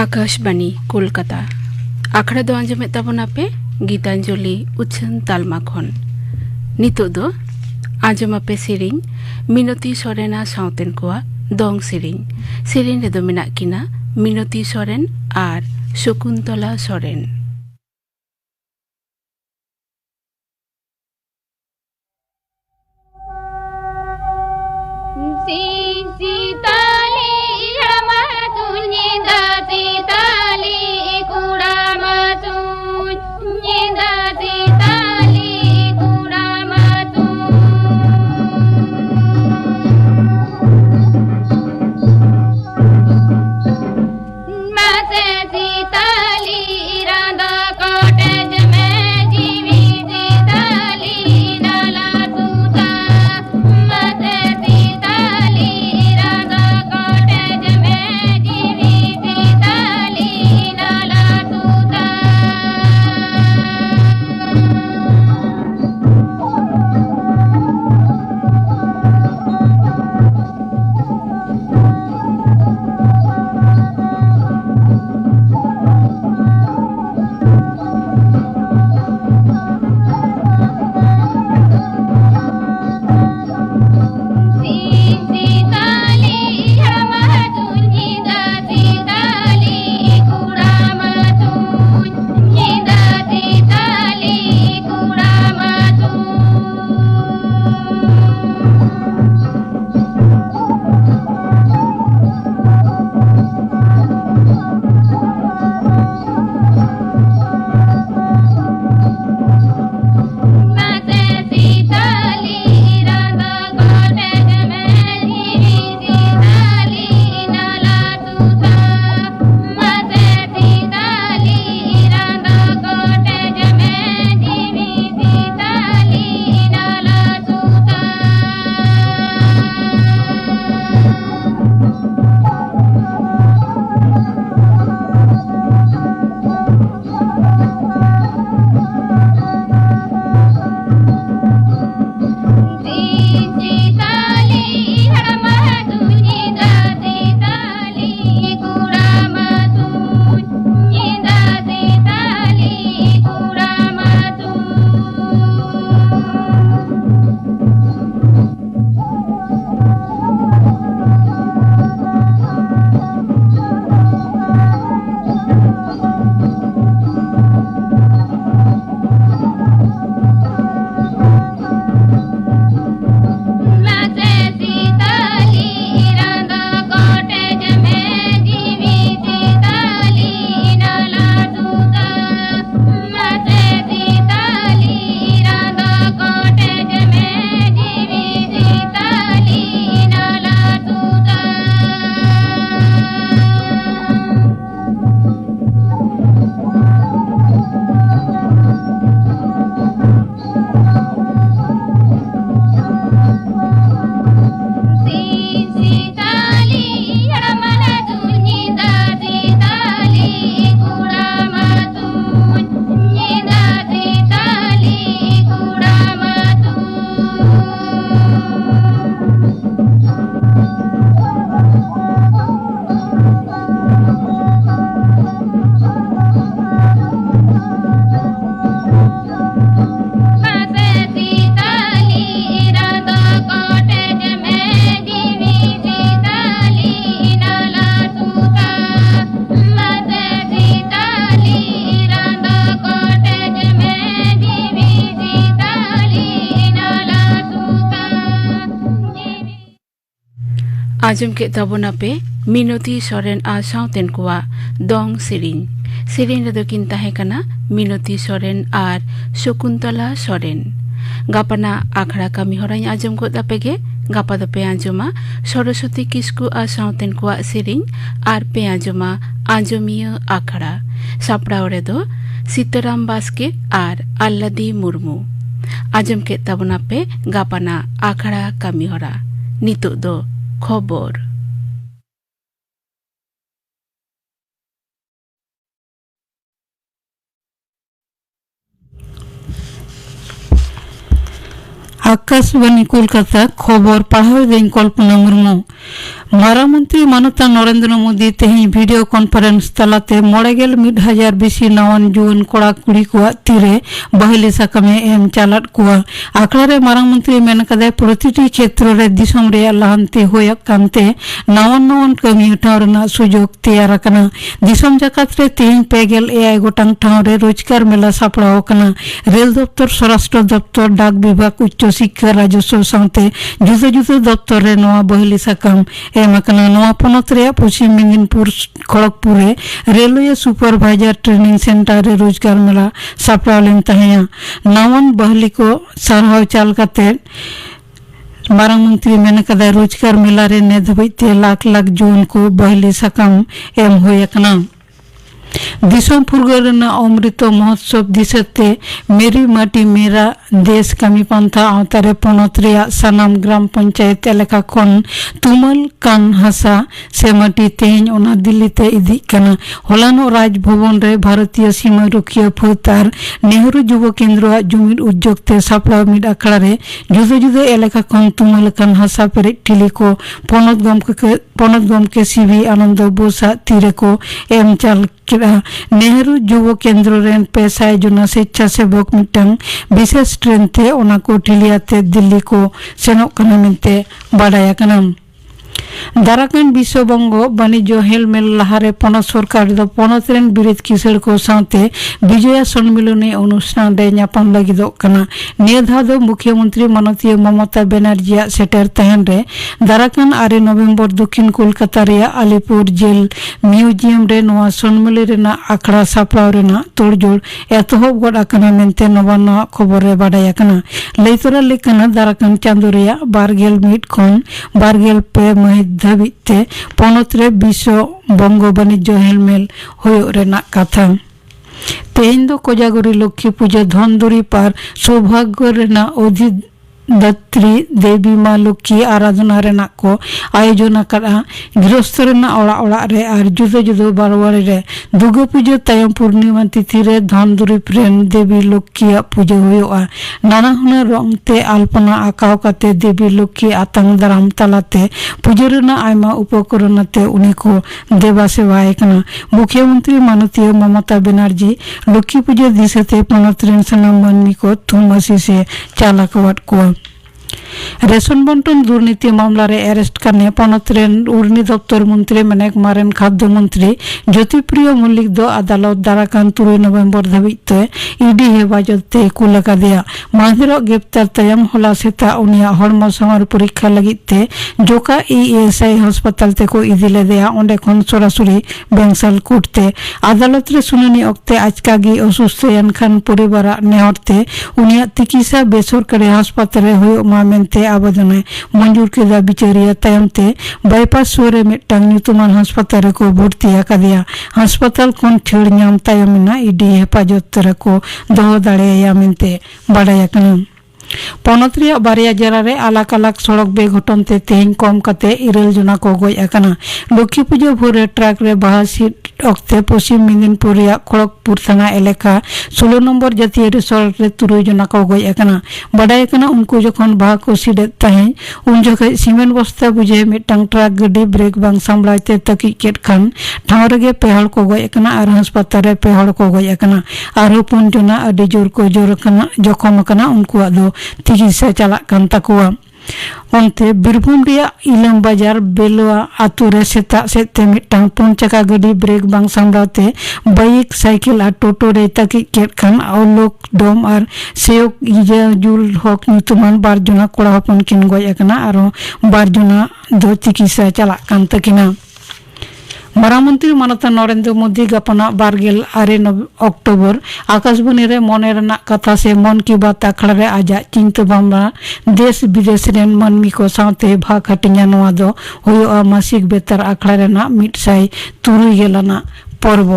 आकाशवाणी कोलकाता आखड़ा दो आंजमें ताबोना पे गीतांजलि उच्छन तालमा खन नितो दो आंजमा पे सेरिंग मिनती सोरेना साउतेन कोआ दोंग सेरिंग रे दो मेना किना मिनती सोरेन आर शकुंतला सोरेन। आजम के तबोना पे मिनती सोरेन आ साउतेन कोआ दोंग सेरिंग रे दो किन ताहे कना मिनती सोरेन आर शकुंतला सोरेन। गापाना आखड़ा कमी होराई आजम को दापेगे गापा दो पे आंजमा सरस्वती किस्कु आ साउतेन कोआ सेरिंग आर पे आंजमा आंजमिया आखड़ा सापड़ाओ रे दो सीताराम बास्के आर आल्लादी मुर्मू। आजम के तबोना पे गापाना आखड़ा कमी होरा नितो दो खबर। आकाशवाणी कोलकाता खबर पढ़ाओ दें कल्पना मुर्मू। मारांग मंत्री मानता नरेंद्र मोदी तेहई भिडियो कॉन्फ्रेंस तलाते 91,000 बेसी नवान जुआन कोड़ा कुड़ी को तीरे बहली साकामे एम चालत कुआ आकड़ा रे मारांग मंत्री मेन कदे प्रतिटी क्षेत्र रे दिसम रे लाहांती होयक कांते नवान कमी ठाव रना सुजोग तैयार कना दिसम जाकात रे तेहई पेगेल एआई गोटांग ठाव रे रोजगार मेला सापड़ाव कना रेल दफ्तर स्वराष्ट्र दफ्तर डाक विभाग उच्च शिक्षा राजस्व साथे जुदा जुदा दफ्तर रे नवा बहली साकाम नवा पनत रे Paschim Medinipur Kharagpur railway supervisor training centre रे रोजगार मेला सापड़ा लेन तहया नवन बहली को सारहाव चाल काते मारांग मंत्री मेन कदा रोजगार मेला रे ने धबईते लाख लाख जुआन को बहली साकाम एम होयकना दिसम फुरगरना अमृत महोत्सव दिसते मेरी माटी मेरा देश कमी पंथा आवतारे पनत रेया सनाम ग्राम पंचायत एलाका खन तुमल कान हासा से माटी तेहन ओना दिल्ली ते इदी कना होलानो राजभवन रे भारतीय सीमा रक्षीय फौजदार नेहरू युवा केंद्र जुमिद उद्योगते सापड़ा मिड आखड़ा रे जुदा जुदा एलाका खन तुमल कान हासा पेरे टिली को पनत गमके सीवी आनंद बोसा तीरे को एम चाल नेहरू युवा केंद्र रेन पेशाय जुना स्वेच्छासेवक मिटंग विशेष ट्रेन थे ओना को ठिलियाते दिल्ली को सेनोक कना मिनते बाडाया कना दाराकान विश्वबंग वाणिज्य हेलमेल लहारे पनत सरकार दो पनत रेन बिरिद किसड़ को साथे विजया सम्मेलनी अनुष्ठान रे न्यापाम लागिदो कना निया धाव दो मुख्यमंत्री माननीय ममता बनर्जी सेटर तहन रे दाराकान 8 नवंबर दक्षिण कोलकाता रे अलीपुर जेल म्यूजियम रे नवा सम्मेलन रेना आखड़ा सापड़ाव रेना तोड़जोड़ एतहब गड आकना मेनते नवा खबर रे बाडाया कना लैतरा लेकना दाराकान चांदो रे 21 खन 22 महीना धाबिते पनत रे विश्व बंग वाणिज्य हेलमेल होयो रेना कथा तेहन दो कोजागरी लक्ष्मी पूजा धनदुरी पार सौभाग्य रेना अधिदात्री देवी माँ लक्ष्मी आराधना रेना को आयोजन करा गृहस्थ रेना ओड़ा ओड़ा रे और जुदा जुदा बारवाड़ी रे दुर्गा पूजा तायम पूर्णिमा तिथि रे धनदुरी प्रेम देवी लक्ष्मी पूजा हुआ नाना हुनर रंगते अल्पना आकाव काते देवी लक्ष्मी आतंग दाराम तालाते पूजा रेना आयमा उपकरणते उनी को देवा सेवाए कना मुख्यमंत्री माननीय ममता बनर्जी लक्ष्मी पूजा दिसते पनत रेन सनाम माननी को थुमसी से चालाकवाट को रेशन बंटन दुर्नीति मामला रे अरेस्ट करने पनत रेन उर्नी दफ्तर मंत्री मेनेक मारेन खाद्य मंत्री ज्योतिप्रिय मल्लिक दो अदालत दाराकान 3 नवंबर धाबिते ईडी हेफाजते कुलका दिया माहिर ग्रेप्तार तयम होला सेता उनिया हड़म समर परीक्षा लगिते जोका ईएसआई अस्पताल ते को इदिले दिया ओंडे खन सरासरी बेंसाल कोर्टे अदालत रे सुनानी अक्ते आजकागी असुस्थ खान परिवार नेहरते उनिया चिकित्सा बेसरकारी अस्पताल रे हुयो मामेनते आवेदन मंजूर केदा बिचारिया तयमते बाईपास सोरे मिटंग ᱧᱩᱛᱩᱢᱟᱱ हास्पताल को भर्ती आकादिया हास्पताल खन छेड़ ᱧᱟᱢ तयमना ईडी हेफाजत रे को दोहो दाड़ेया मेनते बाडाया कना पनत रिया बारिया जिला रे अलग अलग सड़क बेघटन ते तेहन कम कते 9 जना को गय आकना लक्ष्मी पूजा भोरे ट्रक रे बाहा सीट अक्ते पश्चिम मेदिनीपुर रिया खड़गपुर थाना एलाका 16 नंबर जातीय सड़क रे 3 जना को गय आकना बाडाय कना उनको जखन बाहा को सीडे तहे उन जगह सीमेंट बस्ता बुझे मिटंग ट्रक गाड़ी ब्रेक बांग सामलाते तकी केट खान ठाव रेगे पेहड़ को गय आकना और अस्पताल रे पेहड़ को गय आकना और 5 जना अडी जोर को जोर कना जखम कना उनको दो चिकित्सा चला कान तकुआ ओंते बीरभूम रिया इलम बाजार बेलवा आतु रे सेता सेते मिटंग 4 चका गाड़ी ब्रेक बांग सामलाते बाइक साइकिल और टोटो रे तकी केट खान अलोक डोम और सेयोक इजाजुल हक ᱧᱩᱛᱩᱢᱟᱱ 2 जना कोड़ा हपन किन गय आकना और 2 जना दो चिकित्सा चला कान तकिना मरामंत्री मानता नरेंद्र मोदी गपना 28 अक्टोबर आकाशवाणी रे मने रना कथा से मन की बात आखड़ा रे आजा चिंता भावना देश विदेश रेन मानमी को साथे भाग हटिया नवा दो होयो मासिक बेतार आखड़ा रेना 103 गेलाना पर्व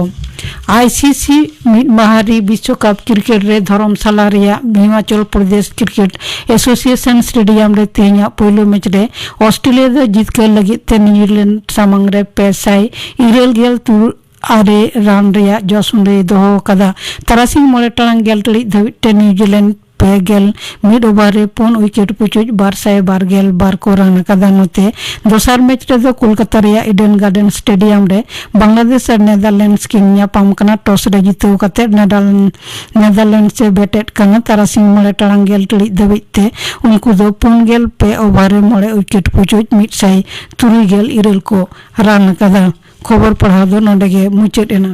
आईसीसी महारी विश्व कप क्रिकेट रे धर्मशाला रिया Himachal Pradesh cricket association stadium रे तेहया पहलो मैच रे ऑस्ट्रेलिया दो जीतकर लगी ते न्यूजीलैंड सामंग रे 5 आरे रान रिया जसुन रे दोहो कदा तरासिंग मोड़े टांग गेल टड़ी धबिते न्यूजीलैंड ᱯᱮᱜᱮᱞ ᱢᱤᱫ ᱳᱵᱷᱟᱨ ᱨᱮ 4 ᱩᱭᱠᱮᱴ ᱯᱩᱪᱩᱡ 222 को रान अकादा नोते दोसार मैच रे कोलकाता रे इडेन गार्डन स्टेडियम रे बांग्लादेश और नेदरलैंड्स की न्यापाम कना टॉस रे जितव कते नेदरलैंड से बैटेड कना तारासिंग मळे टांगेल टड़ी दबिते उनको दो 5 ओभार रे 9 उइकेट पुचुज 163 को रान अकादा खबर पढ़ा दो नोडे गे मुचाद एना।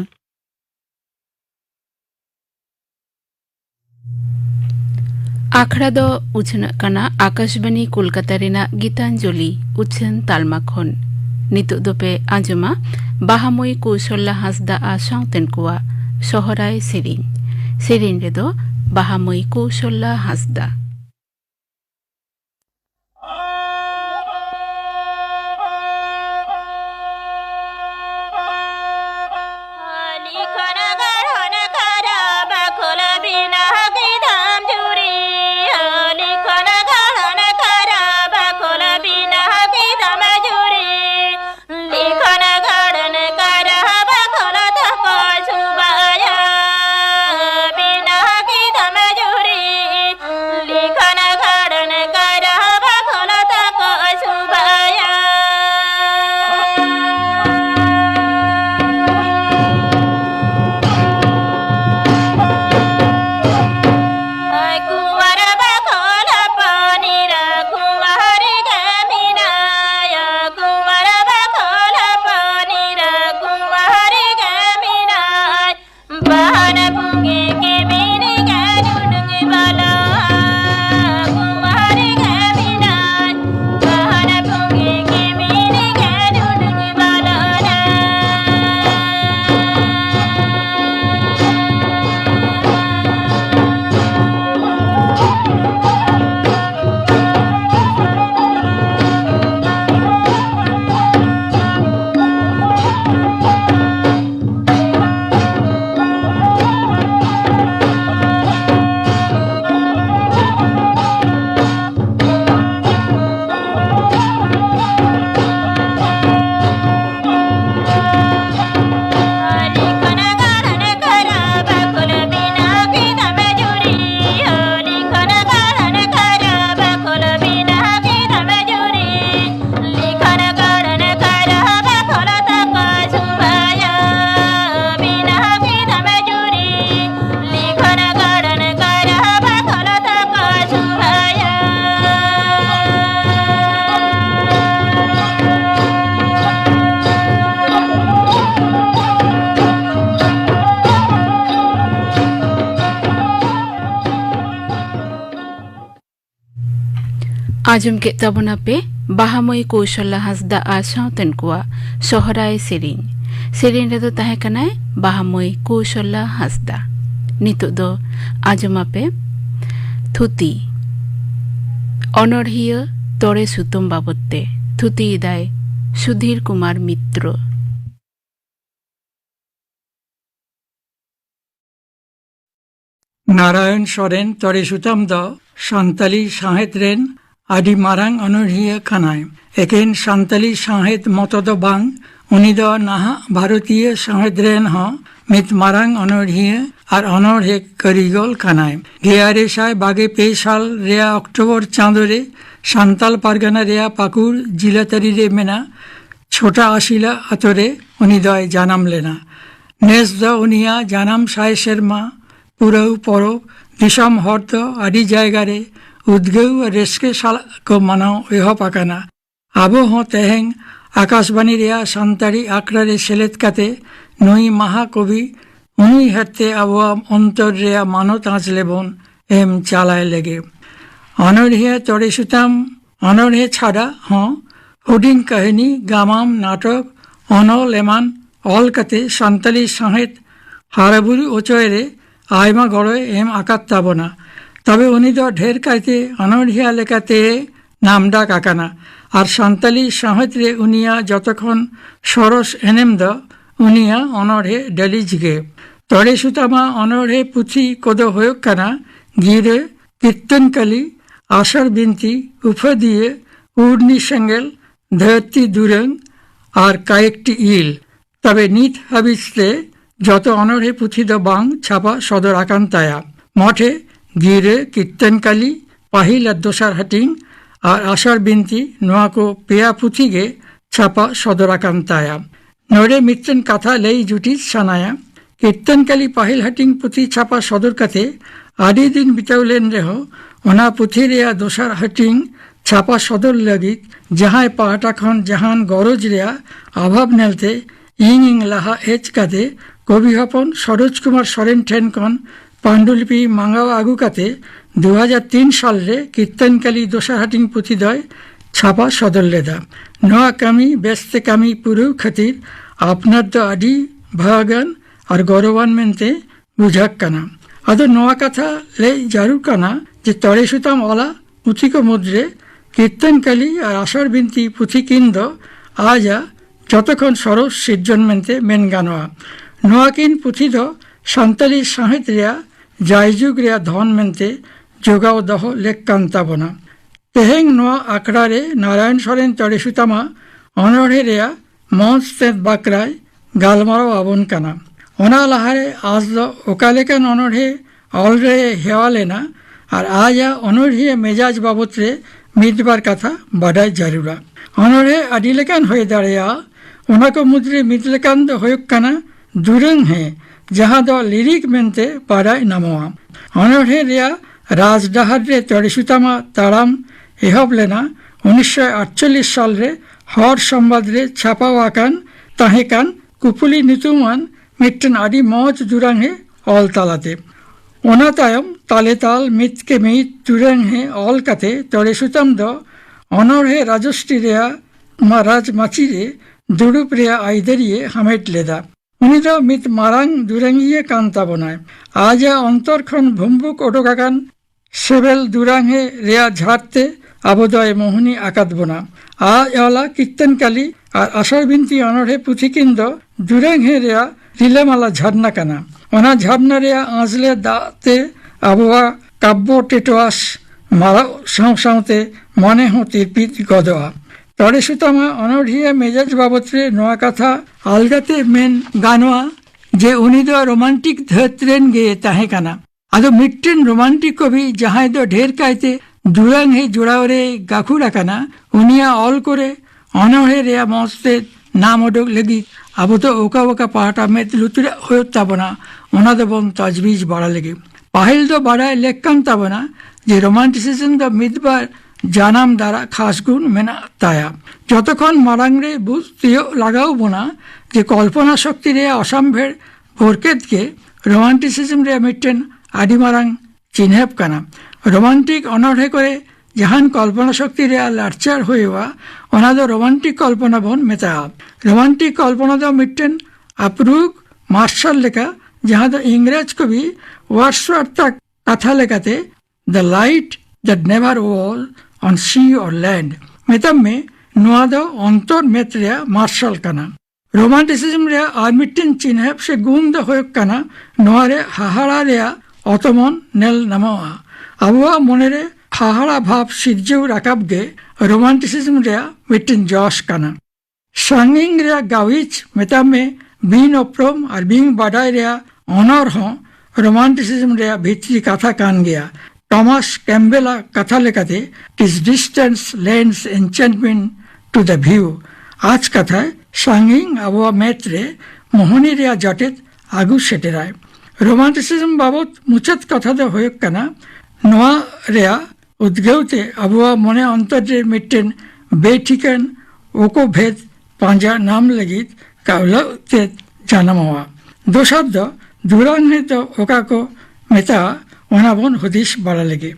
आखड़ा दो उछन कना आकाशवाणी कोलकाता रेना गीतांजलि उछन तालमा खन नितु दोपे आंजमा बाहामई कौशल्या हांसदा आ साउतेन कुआ सोहराय सेरिन रे दो बाहामई कौशल्या हांसदा आजम के तबना पे बाहामई कौशल्या हांसदा आ साउतेन कुआ सोहराय सेरिन रे दो ताहे कनाय बाहामई कौशल्या हांसदा नितु दो आजमा पे थुती अनड़हिया तोड़े सुतम बाबते थुती इदाय सुधीर कुमार मित्र। नारायण सोरेन तोड़े सुतम दो सान्ताली साहेत रेन आदि मारांग अनड़हिया खानाय एकेन सान्ताली साहेत मतो दो बांग उनी दो नाहा भारतीय साहेत रेन हो मित मारांग अनड़हिया और अनड़हे कारिगल खानाय 2022 साल रेया अक्टोबर चांदो रे सान्ताल पारगाना रेया पाकुर जिलातारी रे मेना छोटा आशिला अतरे उनी दय जानाम लेना नेस दो उनिया जानाम साय शर्मा पुरौ परो दिसम हर्द आदि जायगा रे उद्गव रेस्के साल को मनाओ एहब आकाना आबो हो तेहें आकाशवाणी रेया सान्तारी आखड़ा रे सेलेद काते नई महाकवि उनी हरते आबो अंतर रेया मानत आँच लेबन एम चालाय लेगे अनड़हिया तोड़े सुताम अनड़हे छाड़ा हाँ हुडिंग काहिनी गामाम नाटक अनल एमान अल काते सान्ताली साहेत हाराबुरी ओचोयरे आयमा गड़े एम आकात ताबना तबे उनी दो ढेर कायते अनड़हिया लेकाते नाम डाक आकाना और सान्ताली साहेत रे उनिया जतक्षण सरस एनेम दो उनिया अनड़हे डेलिजगे तोड़े सुतामा अनड़हे पुथी कोदो होयक काना गिरे कीर्तनकाली आशार बिनती उफा दिए उड़नी सेंगेल धरती दुरंग और कायेकटी इल तबे नीत हाबिसते जत अनड़हे पुथी दो बांग छापा सदर आकांताया मठे गिरे कीर्तनकाली पाहिल और दोसार हटिंग और आशर बिनती नोआ को पेया पुथी गे छापा सदराकान ताया नोरे मित्रन कथा लई जुटी सनाया कीर्तनकाली पाहिल हटिंग पुथी छापा सदर कथे आदि दिन बिताउलेन रेहो ओना पुथी रेया दोसार हटिंग छापा सदर लगित जहां पाहटा खन जहान गरज रेया अभाव नेलते इंग इंग लाहा एच काते कवि हपन सरोज कुमार सोरेन ठेन कन पांडुलिपि मांगाव आगु काते 2003 साल रे कीर्तनकाली दोसार हटिंग पुथी दय छापा सदर लेदा नोआ कामी बेस्ते कामी पुरु खतिर आपनार द आदि भागन और गौरवान मेनते बुझाक काना आदो नोआ कथा ले जारू काना जे तड़े सुताम वाला पुथी को मुद्रे कीर्तनकाली और आशर बिनती पुथी किंद आजा যতক্ষণ সরস সিজন মেনতে মেন গানোয়া নোয়াকিন পুথি দ সান্তালি সাহিত রেয়া জায়যুগ রেয়া ধন মেনতে যোগাও দহ লেখ কান্তাবনা তেহেং নোয়া আখড়ারে নারায়ণ সরেন তড়ে সুতামা অনড়ে রেয়া মঞ্চ তেত বাকরায় গালমারো আবন কানা ওনা লাহারে আজ দ ওকালেকান অনড়ে অলরে হেওয়ালেনা আর আজা অনড়ে মেজাজ বাবতরে মিতবার কথা বাডাই জারুরা অনড়ে আদিলেকান হয়ে দাঁড়িয়া ओना को मुद्रे मितलेकान दो होयक काना दुरंग है जहाँ दो लिरिक मेनते पाराय नामोआ अनोढ़े रेया राजडाहार रे तड़ेसुतामा ताराम एहब लेना 1948 साल रे हर संबाद रे छापावाकान ताहेकान कुपुली नितुमान मिट्टन आदि मौज दुरंग है ऑल तालाते ओना तायम ताले ताल मित के मित दुरंग है ऑल काते तड़ेसुताम दो अनोढ़े राजस्टी रेया महाराज माची रे दुड़ुप रेया आइदरिये हमेट लेदा उनी दो मित मारांग दुरंगिये कांता बनाए आजा अंतर खन भुम्बुक ओटोकाकान सेबेल दुरांगे रेया झाड़ते आबोदय मोहनी आकात बना आज वाला कीर्तनकाली और आशर बिनती अनोढ़े पुथिकिंद दुरंगे रेया रिलेमाला झाड़ना काना ओना झाड़ना रेया आंजले दाते आबोआ काब्बो टेटोआस मारा साव सावते मने हो तिरपित गदोआ तड़े सुतामा अनढ़िया मेजाज बाबतरे नोआ कथा आलगाते मेन गानोआ जे उनी दो रोमांटिक धरतरेन गे ताहे काना आदो मिट्टेन रोमांटिक कवि जहां दो ढेर कायते दुरांग हे जुड़ावरे गाखुड़ा काना उनिया ऑल करे अनढ़े रेया मस्ते नाम ओडोक लगी आबो तो ओका ओका पाटा में लुतुरे होय ताबना ओना दो बन तजवीज बड़ा लगे पाहिल दो बड़ा लेक्कान ताबना जे रोमांटिसिज्म दो मिदबार জানাম দ্বারা খাস গুণ মেনা তায়া যতক্ষণ মারাংরে বুঝতেও লাগাও বোনা যে কল্পনা শক্তি রে অসম্ভের ভোরকেতকে রোমান্টিসিজম রে মিটেন আদি মারাং চিনহেব কানা রোমান্টিক অনড়ে করে জাহান কল্পনা শক্তি রে লারচার হইয়া ওনা দো রোমান্টিক কল্পনা বন মেতা রোমান্টিক কল্পনা দো মিটেন আপরুক মার্শাল লেখা যাহা দো ইংরেজ কবি ওয়ার্ডসওয়ার্থ কথা লেখাতে the light that never wall on sea or land metam me noa do ontor metria marshal kana romanticism rea armitin chinhep se gun do hoyok kana noa re hahara rea otomon nel namoa abwa monere hahara bhab sirjeu rakabge romanticism rea mitin josh kana sanging rea gawich metam me being oprom ar being badai rea honor ho romanticism rea bhitri katha kan gaya Thomas कैम्बेला कथा लेखाते is distance lends enchantment to the view आज कथा सांगिंग आबोआ मेत्रे मोहनी रेया जटेत आगु सेटेराय romanticism बाबत मुचत कथा दो होयक काना नोआ रेया उद्गेउते आबोआ मने अंतरे मिटेन बेठिकन ओको भेद पांजा नाम लगित कावलते जानमवा दो शब्द दुरांग तो ओका को मेता ओना बन हुदिस बड़ा लगे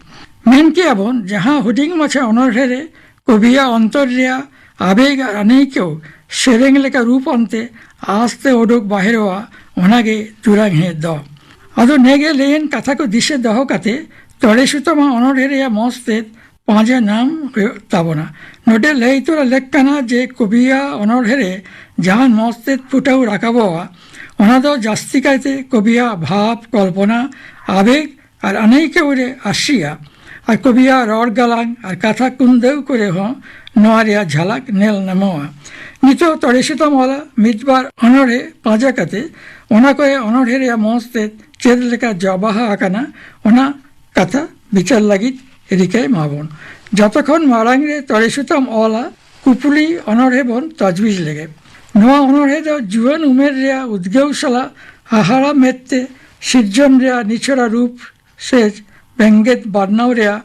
मेन के अबन जहाँ हुडिंग माछे अनढ़े कविया अंतर रेया आवेग अनेकेও सेरेंग लेका रूप अंते आस्ते ओडोक बाहेरवा ओनागे दुरांग हे द आदो नेगे लेन कथा को दिशे दह काते तड़े सुतमा अनढ़े रेया मस्ते पांजा नाम ताबना नोटे लेई तोरा लेखकाना जे कविया अनढ़े जहां मस्ते फुटाऊ राखाबवा ओना दो जास्ती कायते कविया भाव कल्पना आवेग और अनेके उरे आशिया और कविया रड़ गालांग और कथा कुंदेव करे हो नोआरिया झलक नेल नमोआ नितो तड़ेसुताम वाला मितबार अनड़े पाजा काते ओना कोए अनड़े रे मस्ते चेद लेका जबाहा आकाना ओना ᱠᱟᱛᱷᱟ ᱵᱤᱪᱟᱨ ᱞᱟᱹᱜᱤᱫ ᱨᱤᱠᱟᱹᱭ ᱢᱟᱵᱚᱱ ᱡᱚᱛᱚᱠᱷᱚᱱ ᱢᱟᱲᱟᱝ ᱨᱮ ᱛᱚᱲᱮ ᱥᱩᱛᱟᱹᱢ ᱚᱞᱟ ᱠᱩᱯᱩᱞᱤ ᱚᱱᱚᱬᱦᱮ ᱵᱚᱱ ᱛᱚᱡᱵᱤᱡ ᱞᱮᱜᱮ ᱱᱚᱣᱟ ᱚᱱᱚᱬᱦᱮ ᱫᱚ ᱡᱩᱣᱟᱹᱱ ᱩᱢᱮᱨ ᱨᱮᱭᱟᱜ ᱩᱫᱽᱜᱟᱹᱣ ᱥᱟᱞᱟᱜ ᱦᱟᱦᱟᱲᱟ ᱢᱮᱫᱛᱮ ᱥᱤᱨᱡᱚᱱ ᱨᱮᱭᱟᱜ ᱱᱤᱪᱷᱚᱲᱟ ᱨূᱯ ᱥᱮ ᱵᱮᱸᱜᱮᱫ ᱵᱟᱨᱱᱟᱣ ᱨᱮᱭᱟᱜ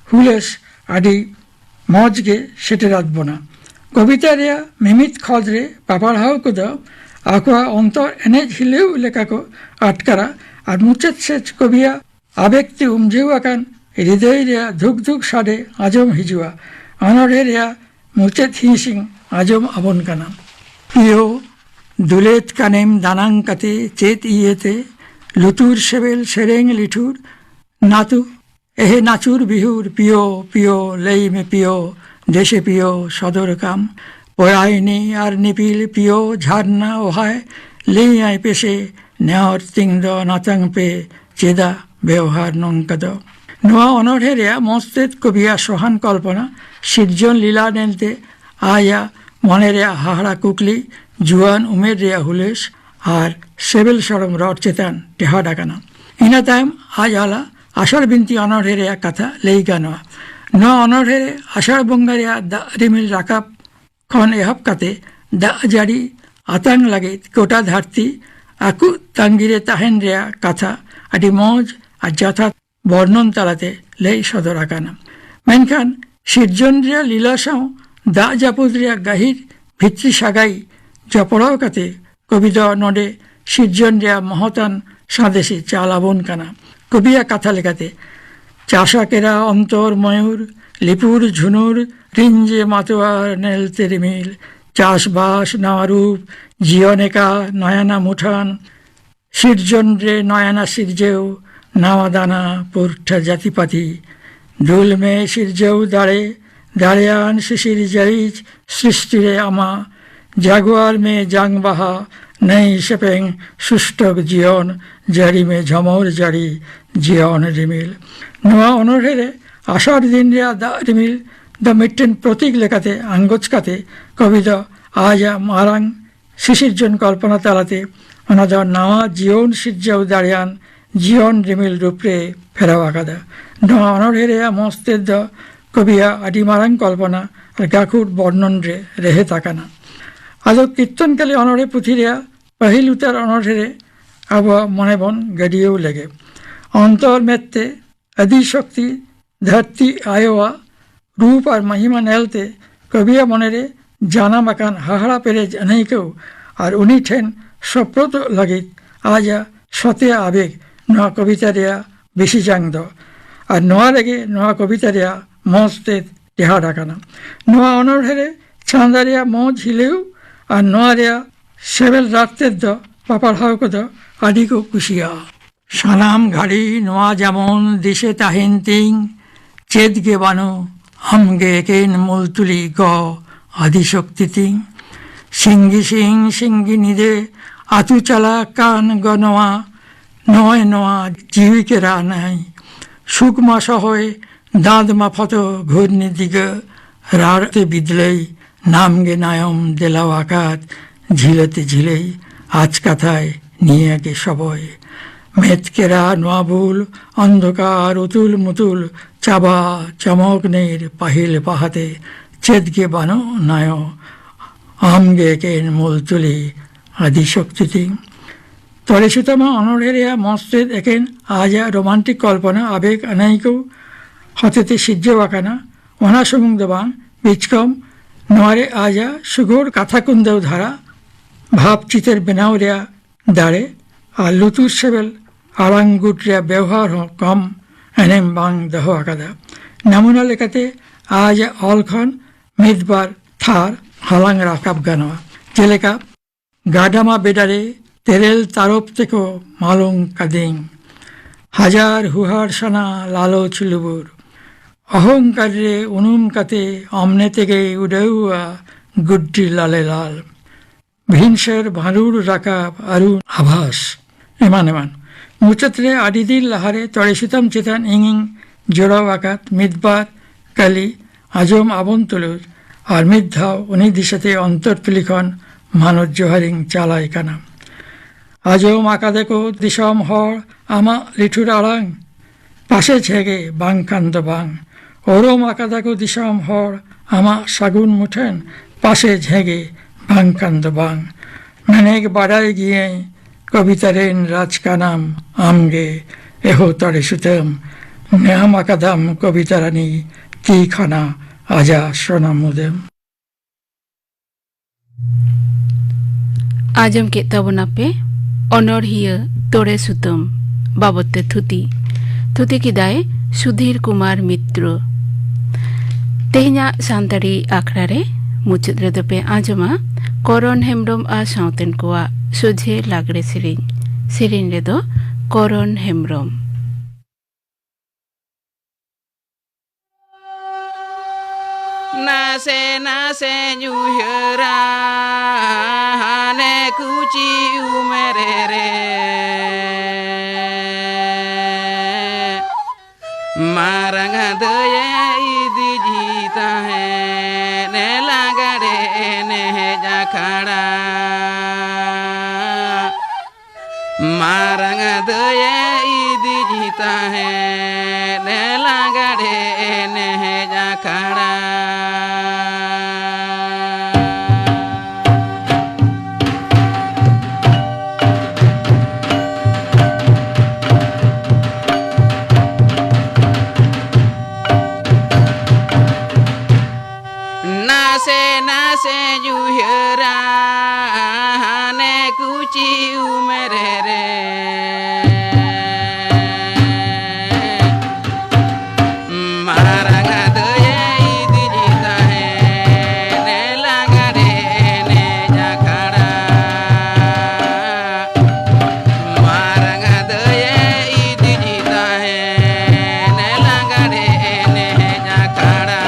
হুলেস আডি মজগে সেটেরাত বোনা কবিতা রেয়া মিমিত খদরে পাপাড়াও কদ আকোয়া অন্তর এনে হিলেও লেখাকো আটকারা আর মুচেত সেচ কবিয়া আবেগতে উমঝেউ আকান হৃদয় রেয়া ধুক ধুক সাডে আজম হিজুয়া অনড়ে রেয়া মুচেত হিসিং আজম আবন কানা প্রিয় দুলেত কানেম দানাং কাতে চেত ইয়েতে লুতুর সেবেল সেরেং লিঠুর নাতু এহে নাচুর বিহুর পিও পিও লেই মে পিও দেশে পিও সদর কাম পয়াইনি আর নিপিল পিও ঝারনা ওহায় লেই আয় পেশে নেওয়ার তিংদ নাতাং পে চেদা ব্যবহার নঙ্কদ নোয়া অনড়হে রেয়া মস্তেত কবিয়া সোহান কল্পনা সিরজন লীলা নেলতে আয়া মনে রেয়া হাহাড়া কুকলি জুয়ান উমের রেয়া হুলেশ আর সেবেল সরম রড চেতান টেহা ডাকানা ইনা তাইম আজ আলা আষাঢ় বিনতি অনড়হে রেয়া কথা লেই গানোয়া ন অনড়হে আষাঢ় বঙ্গা রেয়া দা রিমিল রাকাব খন এহাব কাতে দা জারি আতাং লাগে গোটা ধারতি আকু তাঙ্গিরে তাহেন রেয়া কথা আটি মজ আর যথাৎ বর্ণন তালাতে লেই সদর আকানা মেনখান সিরজন রেয়া লীলা সাও দা জাপুদ রেয়া গাহির ভিত্রি সাগাই জপড়াও কাতে কবিতা নডে সিরজন রেয়া মহতান সাদেশে চালাবন কানা কবিয়া কথা লেখাতে চাষাকেরা অন্তর ময়ূর লিপুর ঝুনুর রিঞ্জে মাতোয়ার নেলতে রিমিল চাষবাস নাওয়ারূপ জিয়নেকা নয়ানা মুঠান সিরজন রে নয়ানা সিরজেও নাওয়া দানা পুরঠা জাতিপাতি দুল মে সিরজেও দাঁড়ে দাঁড়িয়ান শিশির জাইজ সৃষ্টিরে আমা জাগুয়ার মে জাংবাহা নেই সেপেং সুষ্টক জিয়ন জারি মে ঝমর জারি জিয়ন রিমিল নোয়া অনড়হেরে আষাঢ় দিন রেয়া দা রিমিল দ্য মিটেন প্রতীক লেখাতে আঙ্গোচকাতে কবিতা আজা মারাং শিশিরজন কল্পনা তালাতে ওনাদের নাওয়া জিয়ন সিরজাও দাঁড়িয়ান জিয়ন রিমিল রূপরে ফেরাও আকাদা নোয়া অনড়হেরে মস্তের দ কবিয়া আডি মারাং কল্পনা আর গাকুর বর্ণন রে রেহে তাকানা আজও কীর্তনকালী অনড়ে পুথিরিয়া পহিল উতার অনড়ে আবহাওয়া মনে বন গড়িয়েও লেগে অন্তর মেত্তে আদিশক্তি ধরতি আয়োয়া রূপ আর মহিমা নেলতে কবিয়া মনেরে জানা মাকান হাহাড়া পেরে জানাইকেও আর উনি ঠেন সপ্রত লাগিত আজা সতে আবেগ নোয়া কবিতা রেয়া বেশি জাংদ আর নোয়া লেগে নোয়া কবিতা রেয়া মস্তে টেহা ডাকানা নোয়া অনড়ে ছান্দারিয়া মজ হিলেও আর নোয়া রেয়া সেবেল রাত্রের দ পাপার হাওক দ আদিকো কুশিয়া সানাম ঘাড়ি নোয়া যেমন দিশে তাহিন তিং চেদগে বানো আমগে কেন মুলতুলি গ আদিশক্তি তিং সিঙ্গি সিং সিঙ্গি নিদে আতু চালা কান গনোয়া নয় নোয়া জীবিকেরা নাই সুকমা সহয় দাঁত মাফত ঘূর্ণি দিগে রাড়তে বিদলেই নামগে নায়ম দেলাও আকাত ঝিলেতে ঝিলেই আজ কথায় নিয়ে গে সবই মেতকেরা নোয়াবুল অন্ধকার উতুল মুতুল চাবা চমকনের পাহিল পাহাতে চেদগে বানো নায় আমগে কেন মুলতুলি আদিশক্তিতি তরে সুতমা অনড়েরিয়া মস্তেদ একেন আজা রোমান্টিক কল্পনা আবেগ অনাইকৌ হতেতে সিজ্জ বাকানা ওনা সুমুং দবাং বিচকম নোয়ারে আজা সুগোর কাথাকুন্দেও ধারা ভাবচিতের বেনাও রেয়া দাঁড়ে আর লুতুর সেবেল আড়াঙ্গুট রেয়া ব্যবহার কম এনেম বাং দেহ আকাদা নমুনা লেখাতে আজ অলখন মিদবার থার হালাং রাকাব গানোয়া জেলেকা গাডামা বেডারে তেরেল তারপ থেকে মালং কাদিং হাজার হুহার সানা লালোচ লুবুর অহংকারে উনুম কাতে অমনে থেকে উডেউয়া গুড্ডি লালে লাল ভিনসের ভাঁড়ুর রাকাব আরু আভাস এমান এমান মুচত্রে আডিদিল লাহারে তড়ে সুতাম চেতান ইঙিং জোড়াও আকাত মিদবার কালি আজম আবন তুলুর আর মিদ্ধাও উনি দিশাতে অন্তর তুলিখন মানব জোহারিং চালাই কানাম আজম আকা দেখো দিশম হর আমা লিঠুর আড়াং पासे छेगे बांग कान दो बांग ओरम आकादा को दिसम हर आमा सागुन मुठेन पासे झेगे बांग कान दो बांग मैंने बाड़ाई गिए कवितारेन राज का नाम आमगे एहो तड़े सुतम नेहाम आकादाम कवितारानी की खाना आजा सोना मुदेम आजम के तबना पे अनोरहिया तोड़े सुतम बाबते थुती की दाए सुधीर कुमार मित्र तेहना सानताड़ी आखड़ा रे मुचाद रेदो पे आजमा करण हेम्ब्रम आ सावतेन कोआ सोझे लागड़े सेरेñ रेदो करण Hembrom Nase nase nyuhera hane kuci umerere maranga daya idi jita hai ne lagare ne jakhada maranga daya idi jita hai ne lagare ne jakhada nase yuhera hane kuci umerere maranga daya idi jita hai ne lagare ne jakhada maranga daya idi jita hai ne lagare ne jakhada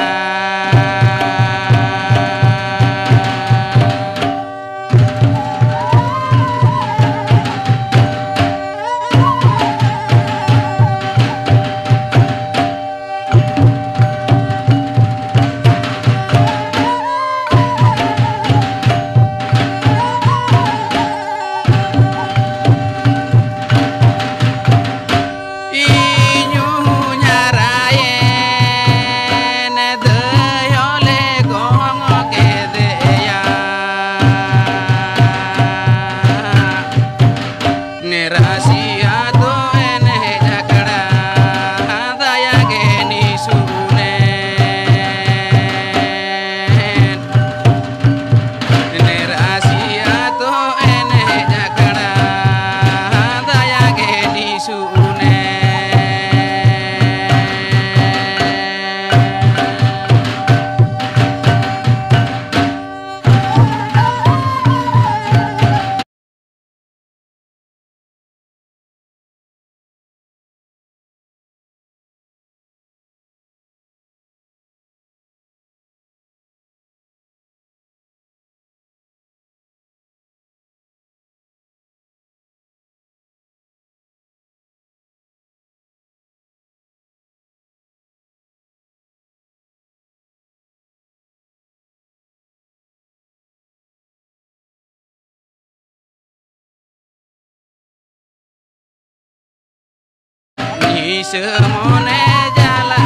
Semone jala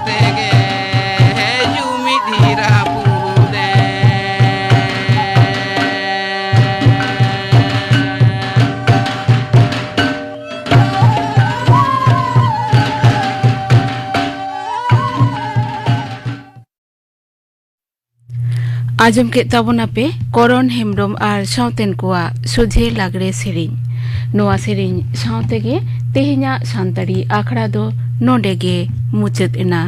tege jumi dirapude आजम के तबना पे करण हेम्ब्रम और सावतेन कोआ सोझे लागड़े सेरेñ नोआ सेरेñ सावतेगे तेहेña सानताड़ी आखड़ा दो नोडेगे मुचाद एना